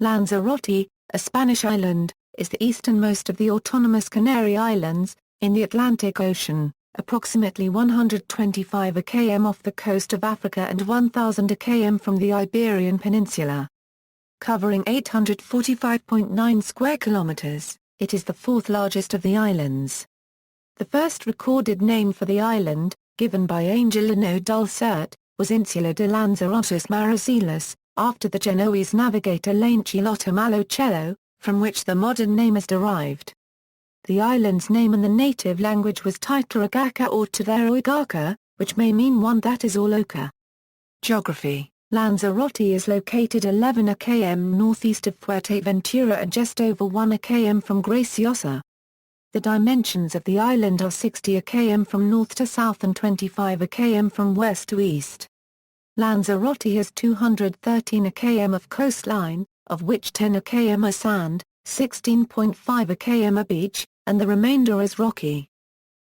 Lanzarote, a Spanish island, is the easternmost of the autonomous Canary Islands, in the Atlantic Ocean, approximately 125 km off the coast of Africa and 1,000 km from the Iberian Peninsula. Covering 845.9 square kilometers, it is the fourth largest of the islands. The first recorded name for the island, given by Angelino Dulcert, was Insula de Lanzarotus Marocelus, after the Genoese navigator Lancelotto Malocello, from which the modern name is derived. The island's name in the native language was Tyterogaka or Tytheroygaka, which may mean one that is all ochre. Geography: Lanzarote is located 11 km northeast of Fuerteventura and just over 1 km from Graciosa. The dimensions of the island are 60 km from north to south and 25 km from west to east. Lanzarote has 213 km of coastline, of which 10 km are sand, 16.5 km are beach, and the remainder is rocky.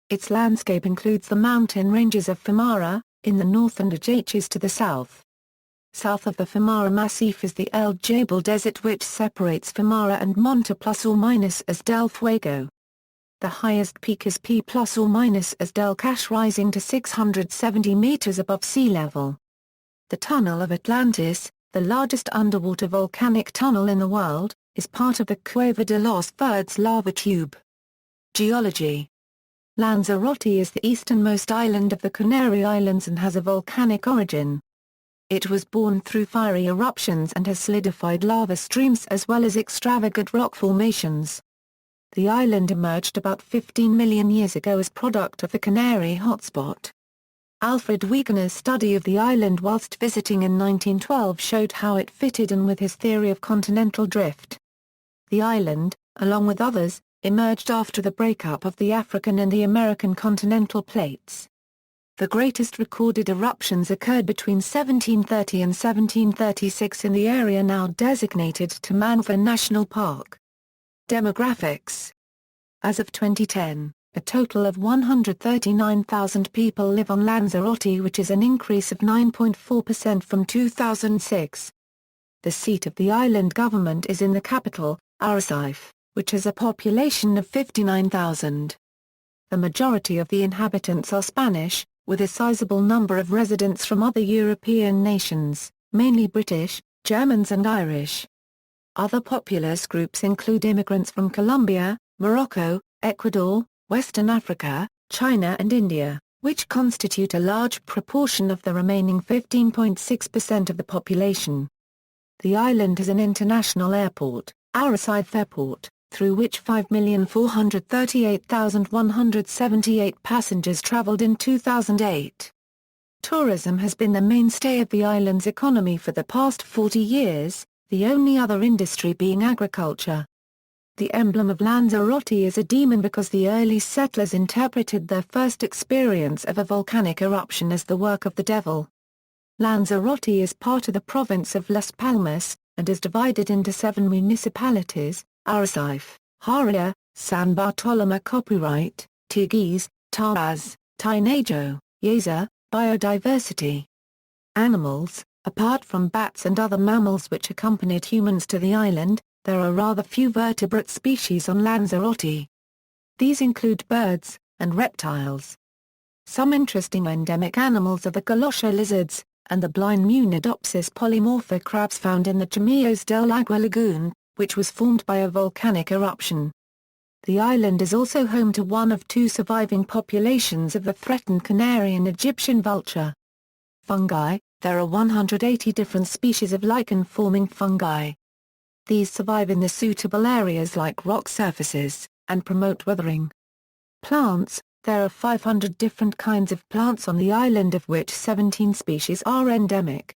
Its landscape includes the mountain ranges of Femara, in the north and Ajaches to the south. South of the Femara Massif is the El Jebel Desert which separates Femara and Monte ± as del Fuego. The highest peak is P ± as del Cache, rising to 670 meters above sea level. The Tunnel of Atlantis, the largest underwater volcanic tunnel in the world, is part of the Cueva de los Verdes lava tube. Geology: Lanzarote is the easternmost island of the Canary Islands and has a volcanic origin. It was born through fiery eruptions and has solidified lava streams as well as extravagant rock formations. The island emerged about 15 million years ago as product of the Canary hotspot. Alfred Wegener's study of the island whilst visiting in 1912 showed how it fitted in with his theory of continental drift. The island, along with others, emerged after the breakup of the African and the American continental plates. The greatest recorded eruptions occurred between 1730 and 1736 in the area now designated Tamanfah National Park. Demographics: As of 2010, a total of 139,000 people live on Lanzarote, which is an increase of 9.4% from 2006. The seat of the island government is in the capital, Arrecife, which has a population of 59,000. The majority of the inhabitants are Spanish, with a sizable number of residents from other European nations, mainly British, Germans and Irish. Other populous groups include immigrants from Colombia, Morocco, Ecuador, Western Africa, China and India, which constitute a large proportion of the remaining 15.6% of the population. The island has an international airport, Arrecife Airport, through which 5,438,178 passengers travelled in 2008. Tourism has been the mainstay of the island's economy for the past 40 years, the only other industry being agriculture. The emblem of Lanzarote is a demon because the early settlers interpreted their first experience of a volcanic eruption as the work of the devil. Lanzarote is part of the province of Las Palmas, and is divided into 7 municipalities: Arrecife, Haria, San Bartolomé Copyright, Tigres, Taraz, Tinajo, Yeza. Biodiversity: Animals: Apart from bats and other mammals which accompanied humans to the island, there are rather few vertebrate species on Lanzarote. These include birds, and reptiles. Some interesting endemic animals are the galosha lizards, and the blind Munidopsis polymorpha crabs found in the Chimillos del Agua lagoon, which was formed by a volcanic eruption. The island is also home to one of 2 surviving populations of the threatened canary and Egyptian vulture. Fungi: there are 180 different species of lichen-forming fungi. These survive in the suitable areas like rock surfaces, and promote weathering. Plants: there are 500 different kinds of plants on the island, of which 17 species are endemic.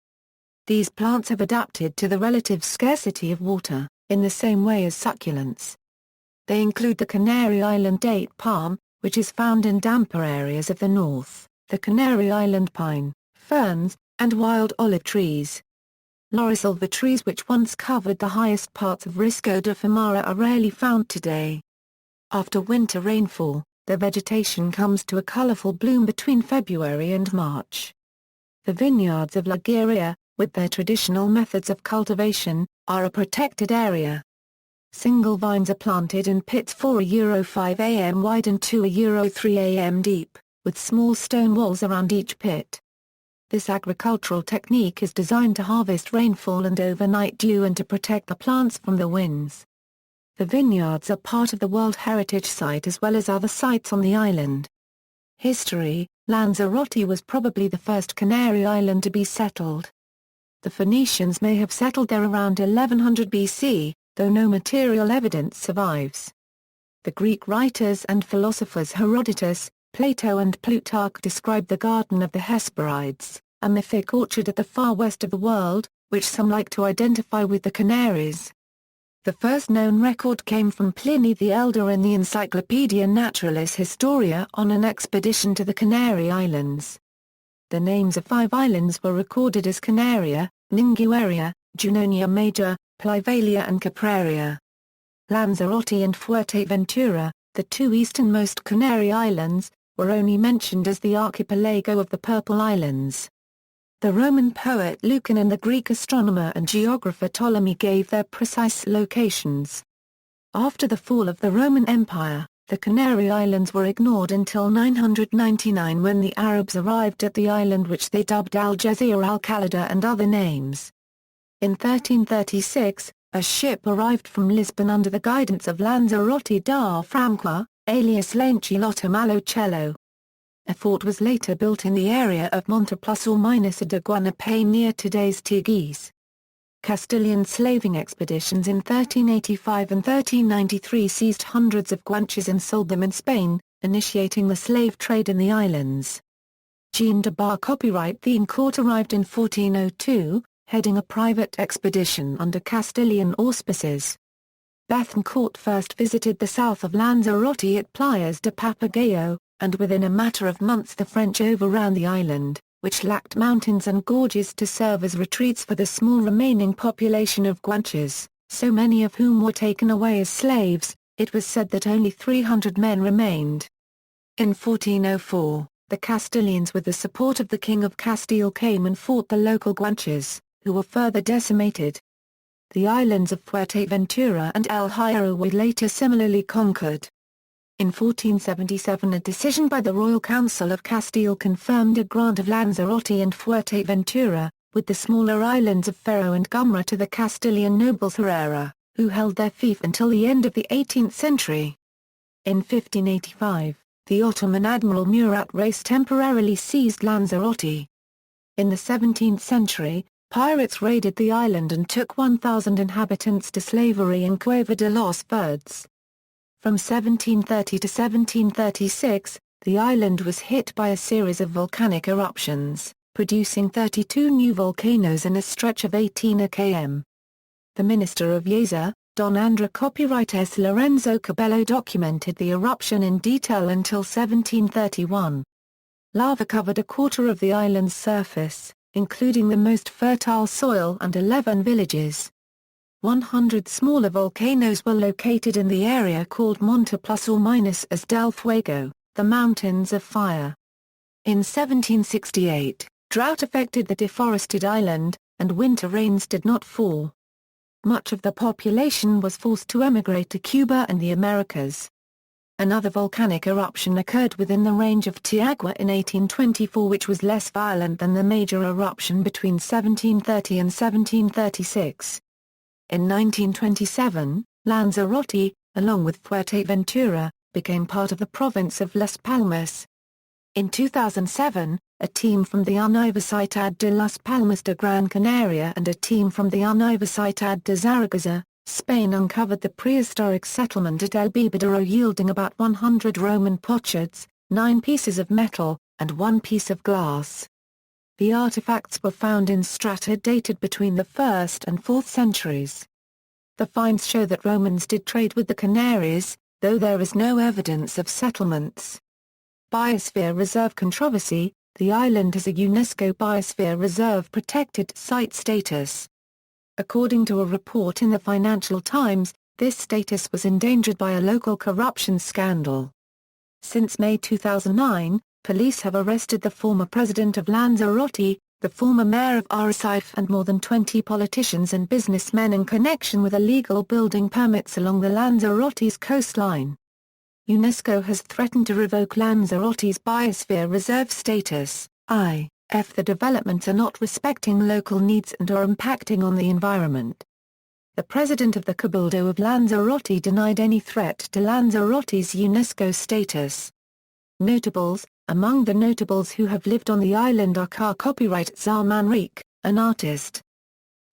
These plants have adapted to the relative scarcity of water, in the same way as succulents. They include the Canary Island date palm, which is found in damper areas of the north, the Canary Island pine, ferns, and wild olive trees. Laurisilva trees which once covered the highest parts of Risco de Femara are rarely found today. After winter rainfall, the vegetation comes to a colorful bloom between February and March. The vineyards of Liguria, with their traditional methods of cultivation, are a protected area. Single vines are planted in pits 4 euro 5 am wide and 2 euro 3 am deep, with small stone walls around each pit. This agricultural technique is designed to harvest rainfall and overnight dew and to protect the plants from the winds. The vineyards are part of the World Heritage Site as well as other sites on the island. History: Lanzarote was probably the first Canary island to be settled. The Phoenicians may have settled there around 1100 BC, though no material evidence survives. The Greek writers and philosophers Herodotus, Plato and Plutarch describe the Garden of the Hesperides, a mythic orchard at the far west of the world, which some like to identify with the Canaries. The first known record came from Pliny the Elder in the Encyclopaedia Naturalis Historia on an expedition to the Canary Islands. The names of 5 islands were recorded as Canaria, Ningueria, Junonia Major, Plivalia and Capraria. Lanzarote and Fuerteventura, the 2 easternmost Canary Islands, were only mentioned as the archipelago of the Purple Islands. The Roman poet Lucan and the Greek astronomer and geographer Ptolemy gave their precise locations. After the fall of the Roman Empire, the Canary Islands were ignored until 999 when the Arabs arrived at the island, which they dubbed Algezira Al-Khalida and other names. In 1336, a ship arrived from Lisbon under the guidance of Lanzarote da França, alias Lancelotto Malocello. A fort was later built in the area of Monte ± de Guanapé near today's Tigres. Castilian slaving expeditions in 1385 and 1393 seized hundreds of guanches and sold them in Spain, initiating the slave trade in the islands. Jean de Bar copyright the in court arrived in 1402, heading a private expedition under Castilian auspices. Bethencourt first visited the south of Lanzarote at Playas de Papagayo, and within a matter of months the French overran the island, which lacked mountains and gorges to serve as retreats for the small remaining population of Guanches, so many of whom were taken away as slaves. It was said that only 300 men remained. In 1404, the Castilians with the support of the King of Castile came and fought the local Guanches, who were further decimated. The islands of Fuerteventura and El Hierro were later similarly conquered. In 1477 a decision by the Royal Council of Castile confirmed a grant of Lanzarote and Fuerteventura, with the smaller islands of Ferro and Gumra to the Castilian nobles Herrera, who held their fief until the end of the 18th century. In 1585, the Ottoman Admiral Murat Reis temporarily seized Lanzarote. In the 17th century, pirates raided the island and took 1,000 inhabitants to slavery in Cueva de los Verdes. From 1730 to 1736, the island was hit by a series of volcanic eruptions, producing 32 new volcanoes in a stretch of 18 km. The Minister of Yeza, Don André Copyrightes Lorenzo Cabello documented the eruption in detail until 1731. Lava covered a quarter of the island's surface, including the most fertile soil and 11 villages. 100 smaller volcanoes were located in the area called Monte ± as Del Fuego, the Mountains of Fire. In 1768, drought affected the deforested island, and winter rains did not fall. Much of the population was forced to emigrate to Cuba and the Americas. Another volcanic eruption occurred within the range of Tiagua in 1824, which was less violent than the major eruption between 1730 and 1736. In 1927, Lanzarote, along with Fuerteventura, became part of the province of Las Palmas. In 2007, a team from the Universidad de Las Palmas de Gran Canaria and a team from the Universidad de Zaragoza, Spain uncovered the prehistoric settlement at El Bebedero, yielding about 100 Roman potsherds, 9 pieces of metal, and 1 piece of glass. The artifacts were found in strata dated between the 1st and 4th centuries. The finds show that Romans did trade with the Canaries, though there is no evidence of settlements. Biosphere Reserve controversy: the island has a UNESCO Biosphere Reserve protected site status. According to a report in the Financial Times, this status was endangered by a local corruption scandal. Since May 2009, police have arrested the former president of Lanzarote, the former mayor of Arrecife and more than 20 politicians and businessmen in connection with illegal building permits along the Lanzarote's coastline. UNESCO has threatened to revoke Lanzarote's Biosphere Reserve status, if the developments are not respecting local needs and are impacting on the environment. The president of the Cabildo of Lanzarote denied any threat to Lanzarote's UNESCO status. Notables: among the notables who have lived on the island are copyright Zá Manrique, an artist.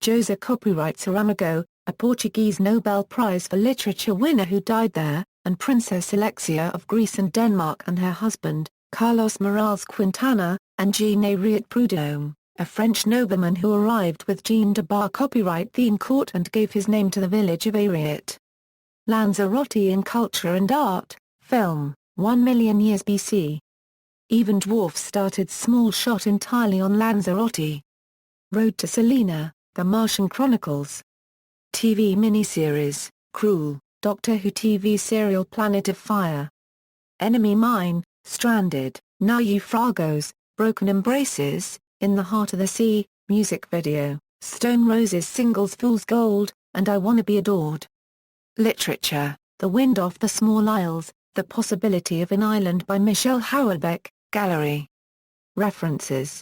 José copyright Saramago, a Portuguese Nobel Prize for Literature winner who died there, and Princess Alexia of Greece and Denmark and her husband, Carlos Morales Quintana, and Jean-Henriette Prudhomme, a French nobleman who arrived with Jean de Bar copyright theme court and gave his name to the village of Ariete. Lanzarote in culture and art, film, 1 million years BC. Even dwarfs started small shot entirely on Lanzarote. Road to Selena, The Martian Chronicles. TV miniseries, Cruel, Doctor Who TV serial Planet of Fire. Enemy Mine, Stranded, Naufragos, Broken Embraces, In the Heart of the Sea, music video, Stone Roses singles Fool's Gold, and I Wanna Be Adored. Literature, The Wind Off the Small Isles, The Possibility of an Island by Michel Houellebecq, Gallery. References.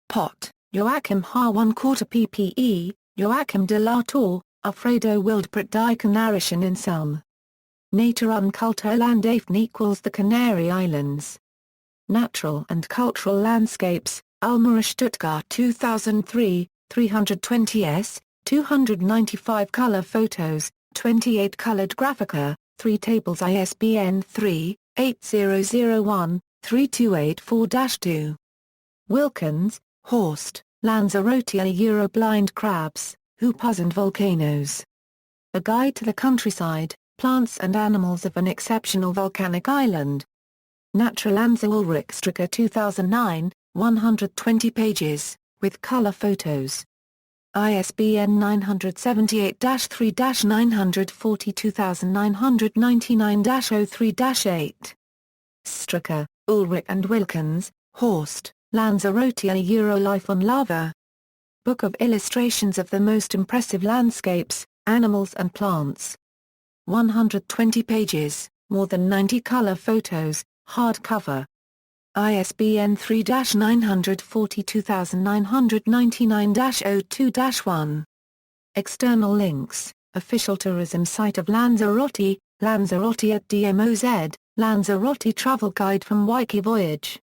Pot, Joachim H. 1/4 ppe, Joachim de la Tour, Alfredo Wildbret die Kanarischen Inseln. Natur und Kulturlandschaft equals the Canary Islands. Natural and Cultural Landscapes, Almere Stuttgart 2003, 320s, 295 color photos, 28 colored Graphica, 3 tables ISBN 3-8001-3284-2. Wilkins, Horst, Lanzarote Blind Crabs, Hoopas and Volcanoes. A Guide to the Countryside, Plants and Animals of an Exceptional Volcanic Island. Naturlanza Ulrichstrecke 2009, 120 pages, with color photos. ISBN 978-3-940-2999-03-8. Strecke, Ulrich and Wilkins, Horst, Lanzarote Life on Lava. Book of Illustrations of the Most Impressive Landscapes, Animals and Plants. 120 pages, more than 90 color photos, hardcover. ISBN 3-940-2999-02-1. External links, Official tourism site of Lanzarote, Lanzarote at DMOZ, Lanzarote travel guide from Wiki Voyage.